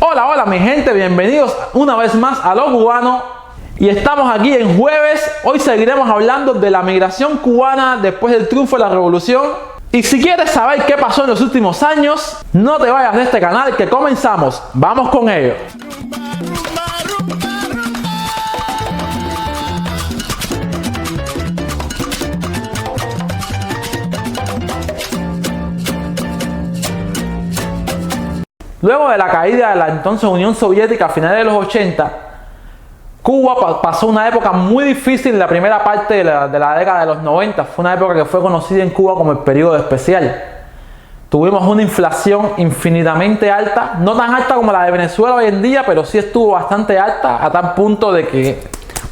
Hola, hola mi gente, bienvenidos una vez más a Lo Cubano. Y estamos aquí en jueves. Hoy seguiremos hablando de la migración cubana después del triunfo de la revolución. Y si quieres saber qué pasó en los últimos años, no te vayas de este canal que comenzamos. Vamos con ello. Luego de la caída de la entonces Unión Soviética a finales de los 80, Cuba pasó una época muy difícil en la primera parte de la década de los 90. Fue una época que fue conocida en Cuba como el periodo especial. Tuvimos una inflación infinitamente alta, no tan alta como la de Venezuela hoy en día, pero sí estuvo bastante alta, a tal punto de que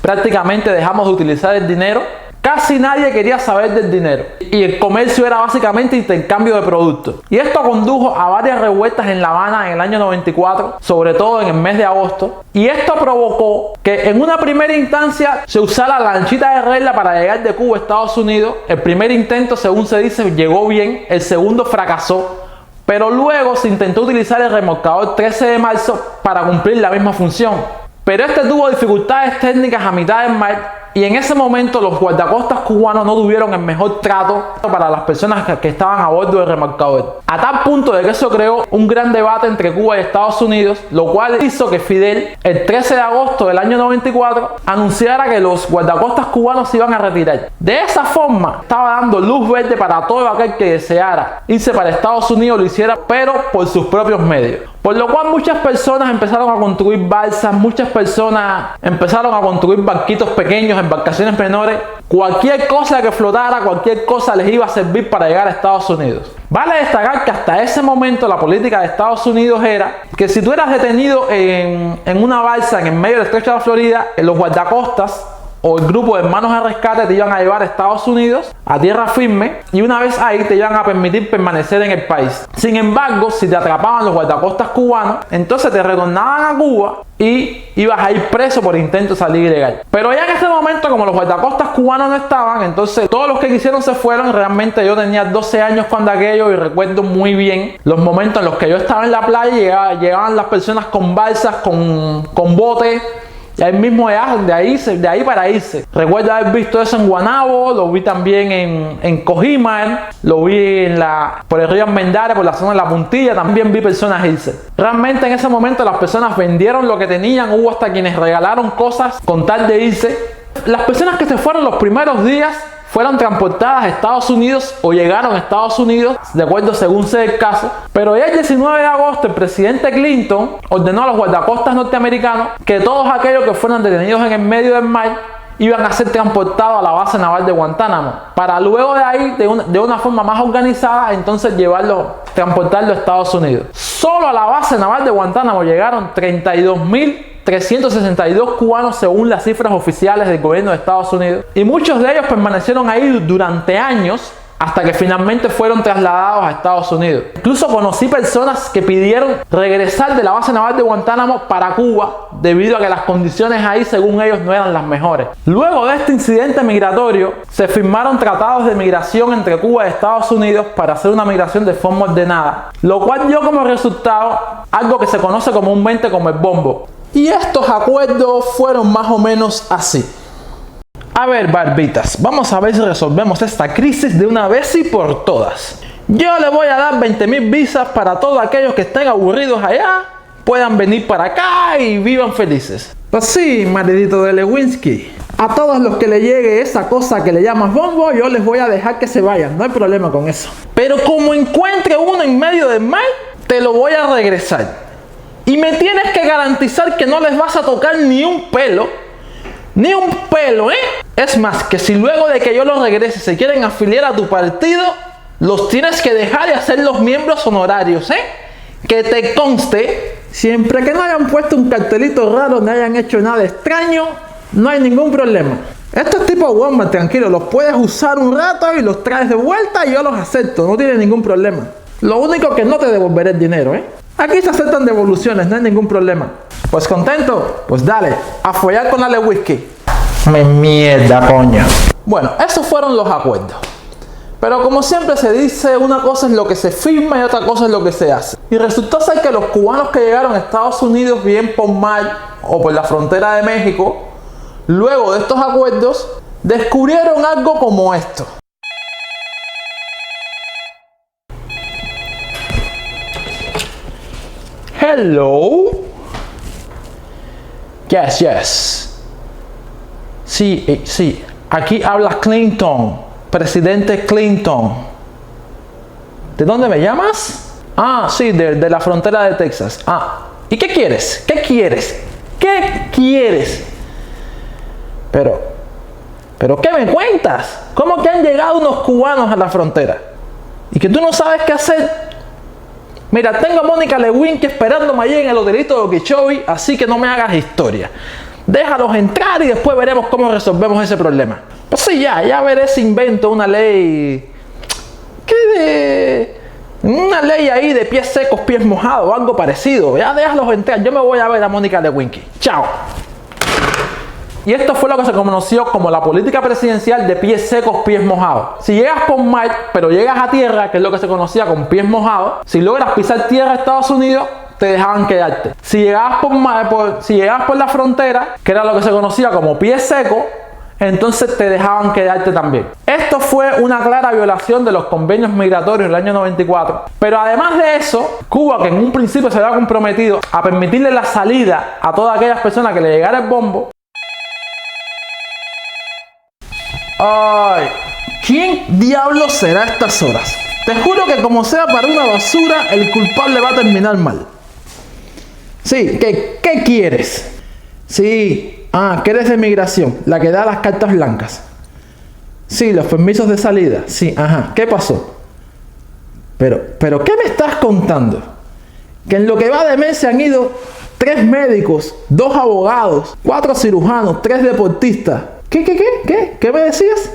prácticamente dejamos de utilizar el dinero. Casi nadie quería saber del dinero y el comercio era básicamente intercambio de productos. Y esto condujo a varias revueltas en La Habana en el año 94, sobre todo en el mes de agosto. Y esto provocó que en una primera instancia se usara la lanchita de regla para llegar de Cuba a Estados Unidos. El primer intento, según se dice, llegó bien, el segundo fracasó. Pero luego se intentó utilizar el remolcador 13 de marzo para cumplir la misma función. Pero este tuvo dificultades técnicas a mitad del mar. Y en ese momento los guardacostas cubanos no tuvieron el mejor trato para las personas que estaban a bordo del remolcador. A tal punto de que eso creó un gran debate entre Cuba y Estados Unidos, lo cual hizo que Fidel, el 13 de agosto del año 94, anunciara que los guardacostas cubanos se iban a retirar. De esa forma, estaba dando luz verde para todo aquel que deseara irse para Estados Unidos, lo hiciera, pero por sus propios medios. Por lo cual muchas personas empezaron a construir balsas, muchas personas empezaron a construir barquitos pequeños, embarcaciones menores. Cualquier cosa que flotara, cualquier cosa les iba a servir para llegar a Estados Unidos. Vale destacar que hasta ese momento la política de Estados Unidos era que si tú eras detenido en una balsa en el medio del estrecho de la Florida, los guardacostas o el grupo de hermanos de rescate te iban a llevar a Estados Unidos a tierra firme y una vez ahí te iban a permitir permanecer en el país. Sin embargo, si te atrapaban los guardacostas cubanos, entonces te retornaban a Cuba y ibas a ir preso por intento de salir ilegal. Pero ya en ese momento, como los guardacostas cubanos no estaban, entonces todos los que quisieron se fueron. Realmente yo tenía 12 años cuando aquello y recuerdo muy bien los momentos en los que yo estaba en la playa y llegaban las personas con balsas, con botes. Y ahí mismo de ahí para irse. Recuerdo haber visto eso en Guanabo, lo vi también en Cojimar, lo vi por el río Almendares, por la zona de La Puntilla, también vi personas irse. Realmente en ese momento las personas vendieron lo que tenían, hubo hasta quienes regalaron cosas con tal de irse. Las personas que se fueron los primeros días fueron transportadas a Estados Unidos o llegaron a Estados Unidos, de acuerdo según sea el caso. Pero ya el 19 de agosto el presidente Clinton ordenó a los guardacostas norteamericanos que todos aquellos que fueran detenidos en el medio del mar iban a ser transportados a la base naval de Guantánamo, para luego de ahí, de una forma más organizada, entonces transportarlo a Estados Unidos. Solo a la base naval de Guantánamo llegaron 32.362 cubanos según las cifras oficiales del gobierno de Estados Unidos, y muchos de ellos permanecieron ahí durante años hasta que finalmente fueron trasladados a Estados Unidos. Incluso conocí personas que pidieron regresar de la base naval de Guantánamo para Cuba debido a que las condiciones ahí según ellos no eran las mejores. Luego de este incidente migratorio se firmaron tratados de migración entre Cuba y Estados Unidos para hacer una migración de forma ordenada, lo cual dio como resultado algo que se conoce comúnmente como el bombo. Y estos acuerdos fueron más o menos así. A ver, barbitas, vamos a ver si resolvemos esta crisis de una vez y por todas. Yo le voy a dar 20.000 visas para todos aquellos que estén aburridos allá, puedan venir para acá y vivan felices. Pues sí, maridito de Lewinsky. A todos los que le llegue esa cosa que le llamas bombo, yo les voy a dejar que se vayan, no hay problema con eso. Pero como encuentre uno en medio del mar, te lo voy a regresar. Y me tienes que garantizar que no les vas a tocar ni un pelo. Ni un pelo, ¿eh? Es más, que si luego de que yo los regrese se quieren afiliar a tu partido, los tienes que dejar de hacer los miembros honorarios, ¿eh? Que te conste, siempre que no hayan puesto un cartelito raro, no hayan hecho nada extraño, no hay ningún problema. Estos tipos Walmart, tranquilo, los puedes usar un rato y los traes de vuelta y yo los acepto, no tiene ningún problema. Lo único que no te devolveré el dinero, ¿eh? Aquí se aceptan devoluciones, no hay ningún problema. Pues contento, pues dale, a follar con la Lewinsky. Me mierda, coño. Bueno, esos fueron los acuerdos. Pero como siempre se dice, una cosa es lo que se firma y otra cosa es lo que se hace. Y resultó ser que los cubanos que llegaron a Estados Unidos, bien por mar o por la frontera de México, luego de estos acuerdos, descubrieron algo como esto. Hello. Yes, yes. Sí, sí. Aquí habla Clinton, presidente Clinton. ¿De dónde me llamas? Ah, sí, de la frontera de Texas. Ah, ¿y qué quieres? ¿Qué quieres? ¿Qué quieres? Pero ¿qué me cuentas? ¿Cómo que han llegado unos cubanos a la frontera? ¿Y que tú no sabes qué hacer? Mira, tengo a Mónica Lewinsky esperándome allí en el hotelito de Okeechobee, así que no me hagas historia. Déjalos entrar y después veremos cómo resolvemos ese problema. Pues sí, ya veré si invento una ley... Una ley ahí de pies secos, pies mojados, o algo parecido. Ya déjalos entrar, yo me voy a ver a Mónica Lewinsky. Chao. Y esto fue lo que se conoció como la política presidencial de pies secos, pies mojados. Si llegas por mar, pero llegas a tierra, que es lo que se conocía como pies mojados, si logras pisar tierra de Estados Unidos, te dejaban quedarte. Si llegabas por la frontera, que era lo que se conocía como pies secos, entonces te dejaban quedarte también. Esto fue una clara violación de los convenios migratorios del año 94. Pero además de eso, Cuba, que en un principio se había comprometido a permitirle la salida a todas aquellas personas que le llegara el bombo. Ay, ¿quién diablos será a estas horas? Te juro que como sea para una basura, el culpable va a terminar mal. Sí, ¿qué quieres? Sí, que eres de migración, la que da las cartas blancas. Sí, los permisos de salida. Sí, ajá, ¿qué pasó? Pero ¿qué me estás contando? Que en lo que va de mes se han ido 3 médicos, 2 abogados, 4 cirujanos, 3 deportistas. ¿Qué me decías?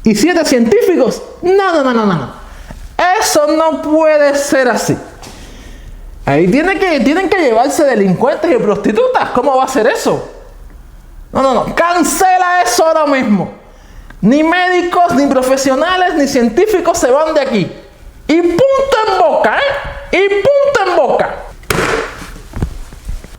¿Y 7 científicos? No. Eso no puede ser así. Ahí tienen que llevarse delincuentes y prostitutas. ¿Cómo va a ser eso? No. Cancela eso ahora mismo. Ni médicos, ni profesionales, ni científicos se van de aquí. Y punto en boca, ¿eh? Y punto en boca.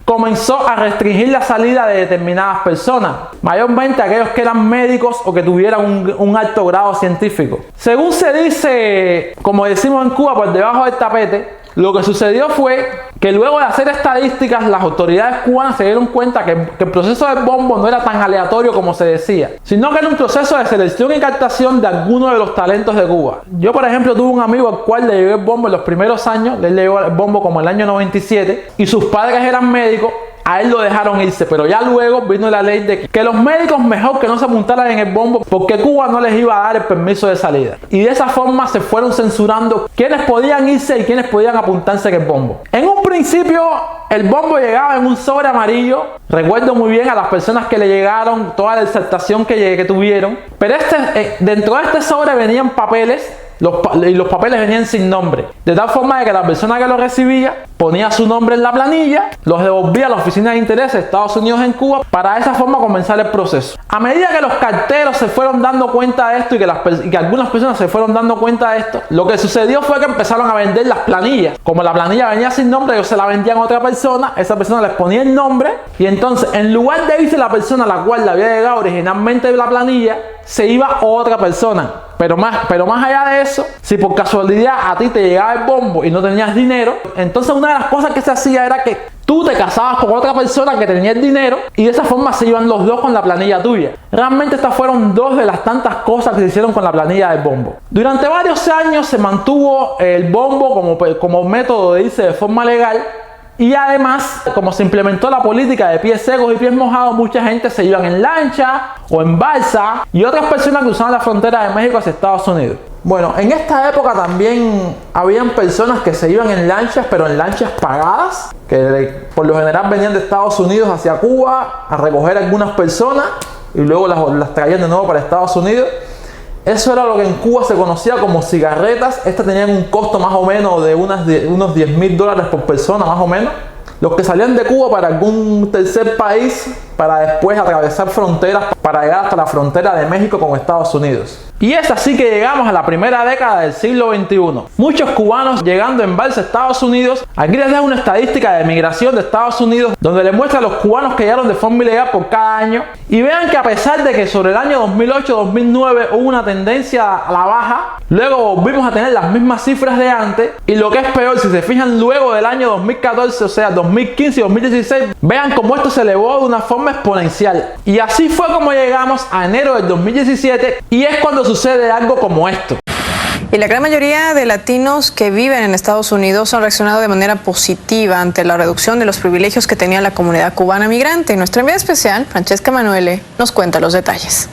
Comenzó a restringir la salida de determinadas personas, mayormente aquellos que eran médicos o que tuvieran un alto grado científico. Según se dice, como decimos en Cuba, por debajo del tapete, lo que sucedió fue que luego de hacer estadísticas, las autoridades cubanas se dieron cuenta que el proceso del bombo no era tan aleatorio como se decía, sino que era un proceso de selección y captación de algunos de los talentos de Cuba. Yo, por ejemplo, tuve un amigo al cual le llegó el bombo en los primeros años, le llegó el bombo como el año 97, y sus padres eran médicos. A él lo dejaron irse, pero ya luego vino la ley de que los médicos mejor que no se apuntaran en el bombo porque Cuba no les iba a dar el permiso de salida. Y de esa forma se fueron censurando quiénes podían irse y quiénes podían apuntarse en el bombo. En un principio el bombo llegaba en un sobre amarillo. Recuerdo muy bien a las personas que le llegaron, toda la disertación que tuvieron. Pero dentro de este sobre venían papeles. Y los papeles venían sin nombre, de tal forma de que la persona que lo recibía ponía su nombre en la planilla, los devolvía a la oficina de interés de Estados Unidos en Cuba para de esa forma comenzar el proceso. A medida que los carteros se fueron dando cuenta de esto y que algunas personas se fueron dando cuenta de esto, lo que sucedió fue que empezaron a vender las planillas. Como la planilla venía sin nombre, ellos se la vendían a otra persona, esa persona les ponía el nombre y entonces en lugar de irse la persona a la cual le había llegado originalmente la planilla, se iba otra persona. Pero más allá de eso, si por casualidad a ti te llegaba el bombo y no tenías dinero, entonces una de las cosas que se hacía era que tú te casabas con otra persona que tenía el dinero y de esa forma se iban los dos con la planilla tuya. Realmente estas fueron 2 de las tantas cosas que se hicieron con la planilla del bombo. Durante varios años se mantuvo el bombo como método de irse de forma legal. Y además, como se implementó la política de pies secos y pies mojados, mucha gente se iban en lancha o en balsa y otras personas cruzaban la frontera de México hacia Estados Unidos. Bueno, en esta época también habían personas que se iban en lanchas, pero en lanchas pagadas, que por lo general venían de Estados Unidos hacia Cuba a recoger a algunas personas y luego las traían de nuevo para Estados Unidos. Eso era lo que en Cuba se conocía como cigarretas. Estas tenían un costo más o menos de unos $10,000 por persona, más o menos. Los que salían de Cuba para algún tercer país, para después atravesar fronteras para llegar hasta la frontera de México con Estados Unidos. Y es así que llegamos a la primera década del siglo XXI. Muchos cubanos llegando en balsa a Estados Unidos. Aquí les dejo una estadística de migración de Estados Unidos donde les muestra a los cubanos que llegaron de forma ilegal por cada año. Y vean que a pesar de que sobre el año 2008-2009 hubo una tendencia a la baja, luego volvimos a tener las mismas cifras de antes. Y lo que es peor, si se fijan luego del año 2014, o sea 2015 y 2016, vean cómo esto se elevó de una forma exponencial. Y así fue como llegamos a enero del 2017 y es cuando sucede algo como esto. Y la gran mayoría de latinos que viven en Estados Unidos han reaccionado de manera positiva ante la reducción de los privilegios que tenía la comunidad cubana migrante. Nuestra enviada especial, Francesca Emanuele, nos cuenta los detalles.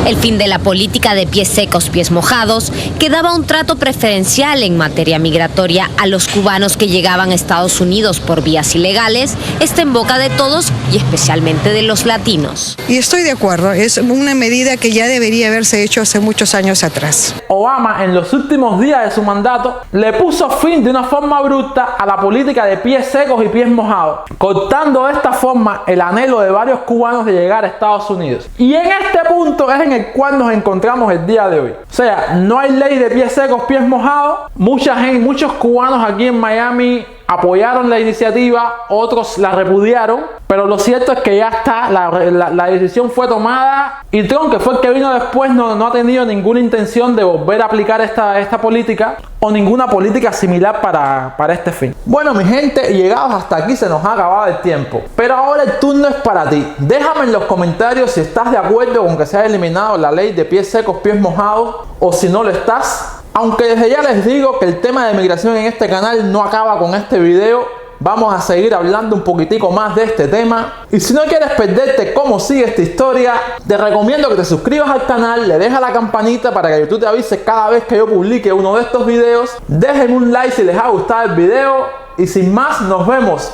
El fin de la política de pies secos, pies mojados, que daba un trato preferencial en materia migratoria a los cubanos que llegaban a Estados Unidos por vías ilegales, está en boca de todos y especialmente de los latinos. Y estoy de acuerdo, es una medida que ya debería haberse hecho hace muchos años atrás. Obama en los últimos días de su mandato le puso fin de una forma abrupta a la política de pies secos y pies mojados, cortando de esta forma el anhelo de varios cubanos de llegar a Estados Unidos. Y en este punto es en el cual nos encontramos el día de hoy. O sea, no hay ley de pies secos, pies mojados. Muchos cubanos aquí en Miami apoyaron la iniciativa, otros la repudiaron, pero lo cierto es que ya está, la decisión fue tomada y Trump, que fue el que vino después, no ha tenido ninguna intención de volver a aplicar esta política o ninguna política similar para este fin. Bueno, mi gente, llegados hasta aquí se nos ha acabado el tiempo, pero ahora el turno es para ti. Déjame en los comentarios si estás de acuerdo con que se haya eliminado la ley de pies secos, pies mojados, o si no lo estás. Aunque desde ya les digo que el tema de migración en este canal no acaba con este video, vamos a seguir hablando un poquitico más de este tema. Y si no quieres perderte cómo sigue esta historia, te recomiendo que te suscribas al canal, le dejas la campanita para que YouTube te avise cada vez que yo publique uno de estos videos. Dejen un like si les ha gustado el video y sin más nos vemos.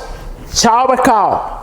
Chao pescado.